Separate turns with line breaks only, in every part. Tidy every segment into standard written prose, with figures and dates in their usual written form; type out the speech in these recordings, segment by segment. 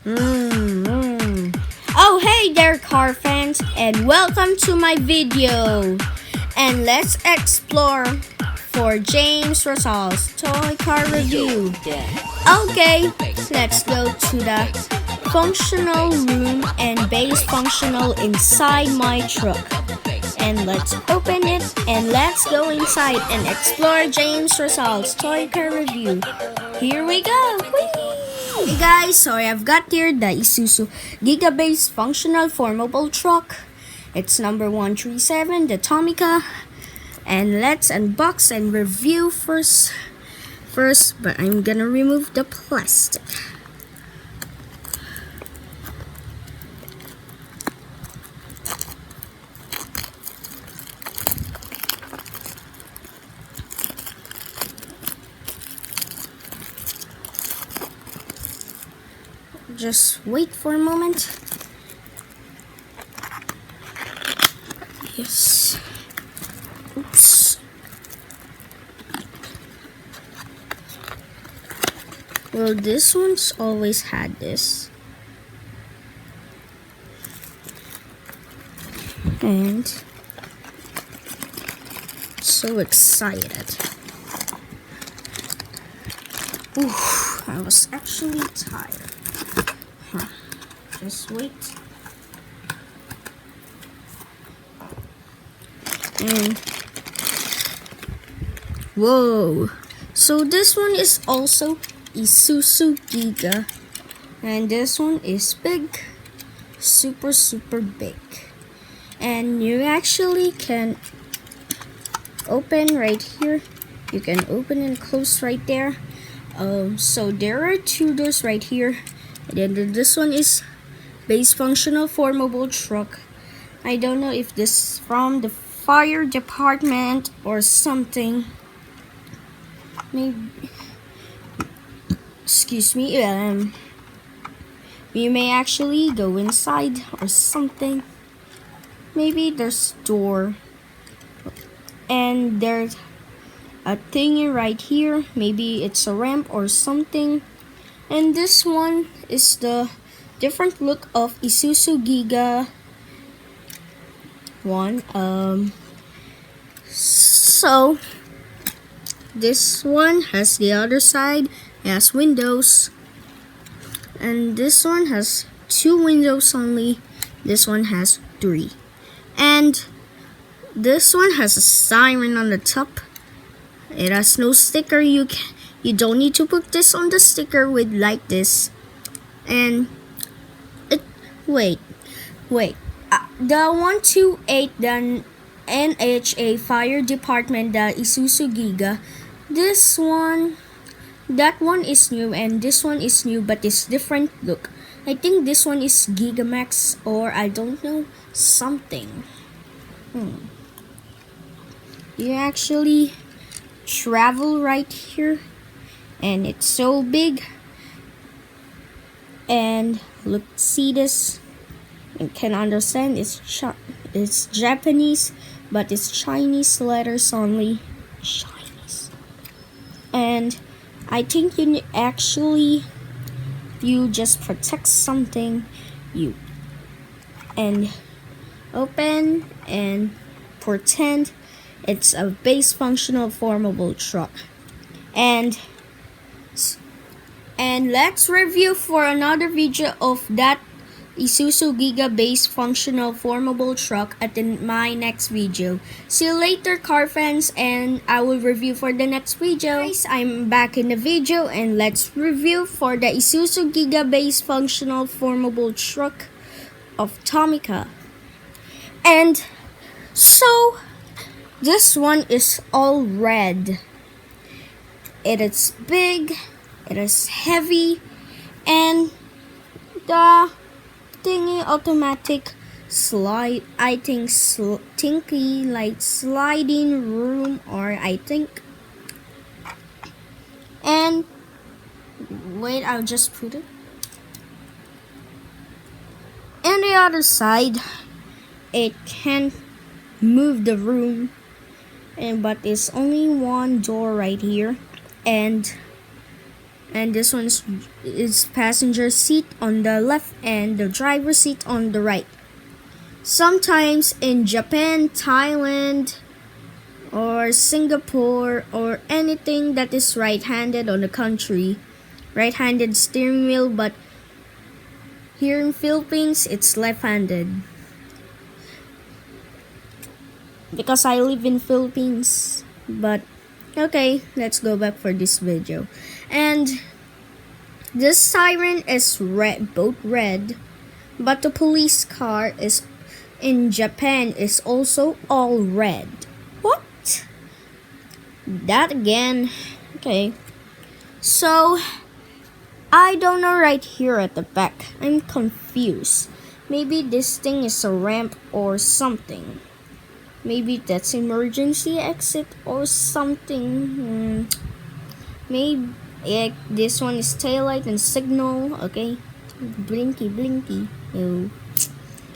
Oh, hey there, car fans, and welcome to my video. And let's explore for James Rosal's toy car review. Okay, let's go to the functional room and base functional inside my truck. And let's open it and let's go inside and explore James Rosal's toy car review. Here we go. Whee! Hey guys, so I've got here the Isuzu Giga base functional formable truck. It's number 137, the Tomica. And let's unbox and review first, but I'm gonna remove the plastic. Just wait for a moment. Yes. Oops. Well, this one's always had this. And so excited. Ooh, I was actually tired. Just wait. And whoa! So this one is also Isuzu Giga, and this one is big, super big. And you actually can open right here. You can open and close right there. So there are two doors right here. And then this one is base functional formable truck. I don't know if this is from the fire department or something. Maybe, excuse me, you may actually go inside or something. Maybe there's a door. And there's a thingy right here. Maybe it's a ramp or something. And this one is the different look of Isuzu Giga one. So this one has the other side, it has windows, and this one has 2 windows only. This one has 3, and this one has a siren on the top. It has no sticker. You don't need to put this on the sticker with like this. And it wait, the 128, the NHA fire department, the Isuzu Giga. This one, that one is new, and this one is new, but it's different look. I think this one is Gigamax, or I don't know, something. You actually travel right here, and it's so big. And look, see this, you can understand it's Japanese, but it's Chinese letters only. Chinese. And I think you just protect something, and open and pretend it's a base functional formable truck. And let's review for another video of that Isuzu Giga base functional formable truck at my next video. See you later, car fans, and I will review for the next video. Guys, I'm back in the video, and let's review for the Isuzu Giga base functional formable truck of Tomica. And so this one is all red. It is big, it is heavy, and the thingy automatic slide, I think tinky like sliding room, or I think. And wait, I'll just put it. And the other side, it can move the room, but it's only one door right here, and and this one is passenger seat on the left and the driver seat on the right. Sometimes in Japan, Thailand, or Singapore, or anything that is right-handed on the country, right-handed steering wheel, but here in Philippines, it's left-handed. Because I live in Philippines. But, okay, let's go back for this video. And, this siren is red, both red. But the police car is, in Japan, is also all red. What? That again. Okay. So, I don't know right here at the back. I'm confused. Maybe this thing is a ramp or something. Maybe that's emergency exit or something. Maybe this one is taillight and signal. Okay. Blinky, blinky. Oh.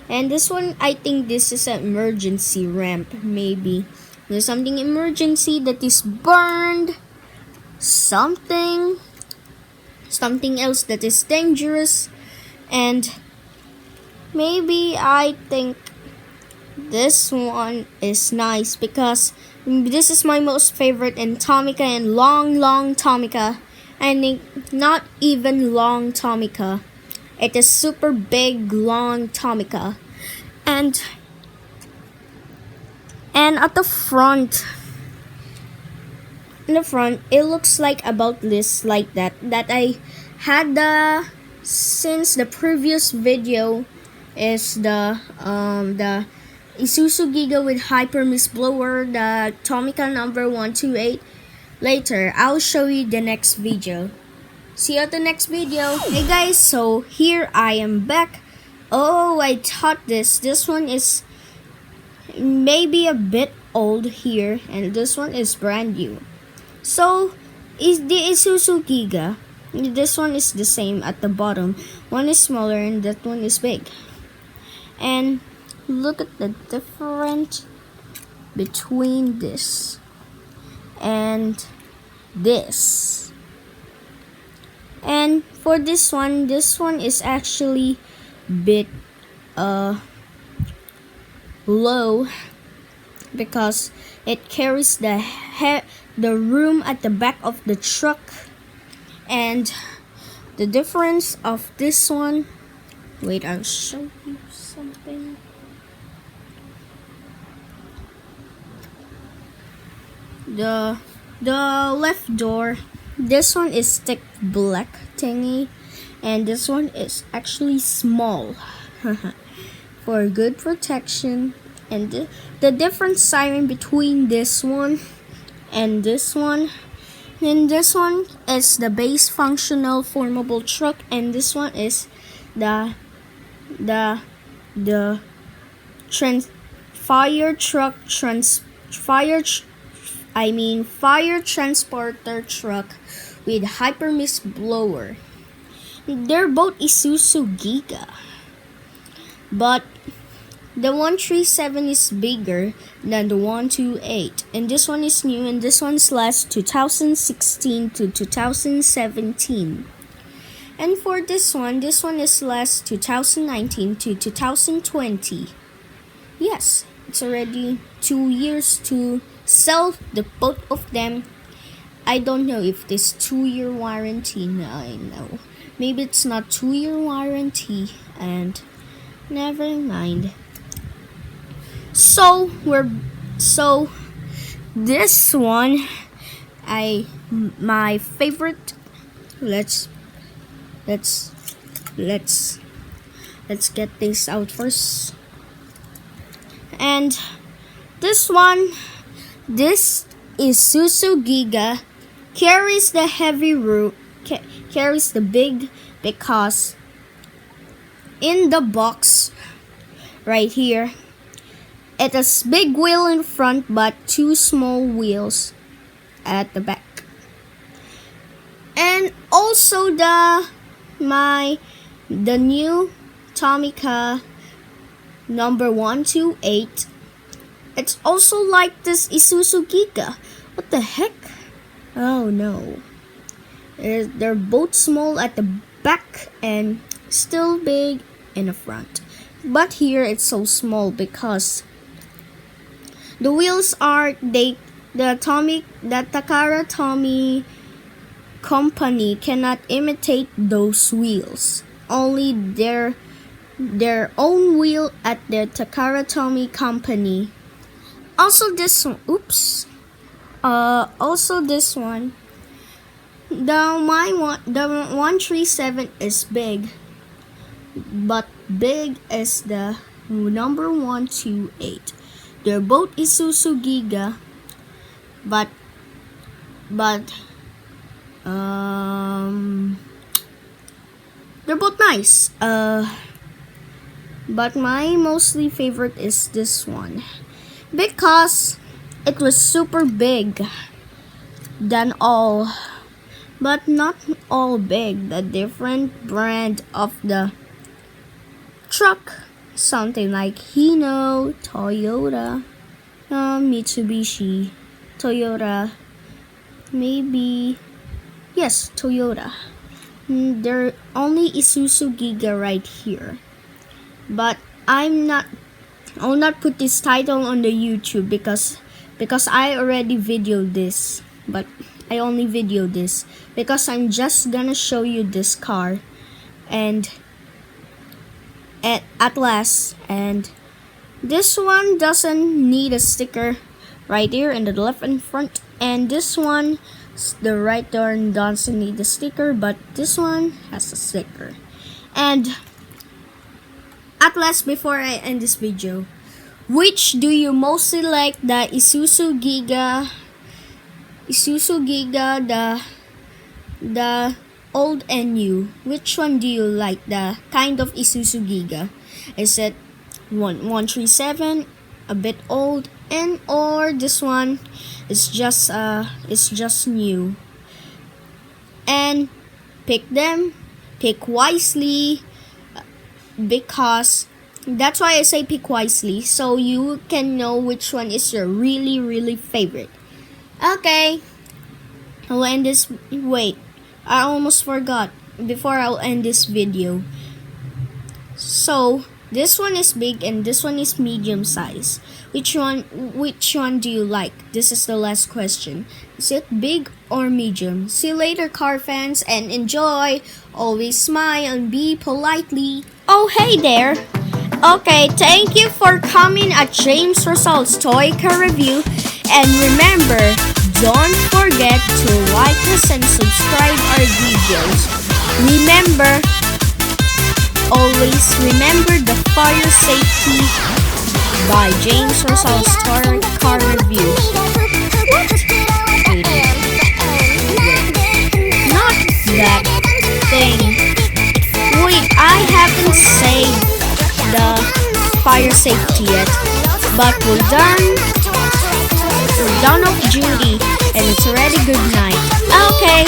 And this one, I think this is an emergency ramp. Maybe there's something emergency that is burned. Something else that is dangerous. And maybe I think this one is nice because this is my most favorite in Tomica and long Tomica. I think not even long Tomica. It is super big, long Tomica. And at the front, in the front, it looks like about this, like that I had since the previous video is the Isuzu Giga with Hyper Mist Blower, the Tomica number 128. Later, I'll show you the next video. See you at the next video. Hey guys, so here I am back. Oh, I thought this one is maybe a bit old here, and this one is brand new. So, is the Isuzu Giga. This one is the same at the bottom. One is smaller and that one is big. And look at the difference between this and this. And for this one is actually bit low because it carries the room at the back of the truck. And the difference of this one, wait, I'll show you something. The left door, this one is thick black thingy, and this one is actually small for good protection. And the different siren between this one and this one, and this one is the base functional formable truck, and this one is the fire transporter truck with Hyper Mist Blower. They're both Isuzu Giga, but the 137 is bigger than the 128, and this one is new, and this one's last 2016 to 2017. And for this one is last 2019 to 2020. Yes, it's already 2 years to sell the both of them. I don't know if this 2-year warranty. No, I know. Maybe it's not 2-year warranty, and never mind. So this one, my favorite. Let's get this out first. And this one, this Isuzu Giga carries the heavy carries the big, because in the box right here, it has big wheel in front but 2 small wheels at the back. And also the new Tomica number 128. It's also like this Isuzu Giga. What the heck? Oh no. They're both small at the back and still big in the front. But here it's so small because the wheels are the Takara Tomy company cannot imitate those wheels. Only their own wheel at the Takara Tomy company. Also this one, also this one. The 137 is big, but big is the number 128. They're both Isuzu Giga, but they're both nice. But my mostly favorite is this one because it was super big than all, but not all big. The different brand of the truck, something like Hino, Toyota, Mitsubishi, Toyota, maybe, yes, Toyota. There only Isuzu Giga right here, but I'll not put this title on the YouTube because I already videoed this, but I only videoed this because I'm just gonna show you this car and at last. And this one doesn't need a sticker right here in the left and front, and this one, the right door, doesn't need a sticker, but this one has a sticker. And at last, before I end this video, which do you mostly like, the Isuzu Giga, the old and new? Which one do you like, the kind of Isuzu Giga? Is it 137, a bit old, and or this one is just new? And pick wisely, because that's why I say pick wisely, so you can know which one is your really favorite. Okay, I'll end this. Wait, I almost forgot before I'll end this video. So this one is big and this one is medium size. Which one do you like? This is the last question. Is it big or medium? See you later, car fans, and enjoy. Always smile and be politely. Oh, hey there. Okay, thank you for coming at James Rosal's Toy Car Review. And remember, don't forget to like us and subscribe our videos. Always remember the fire safety by James Rosal's Toy Car Review. Not that thing. Wait, I haven't saved the fire safety yet, but we're done of duty and it's already good night. Okay.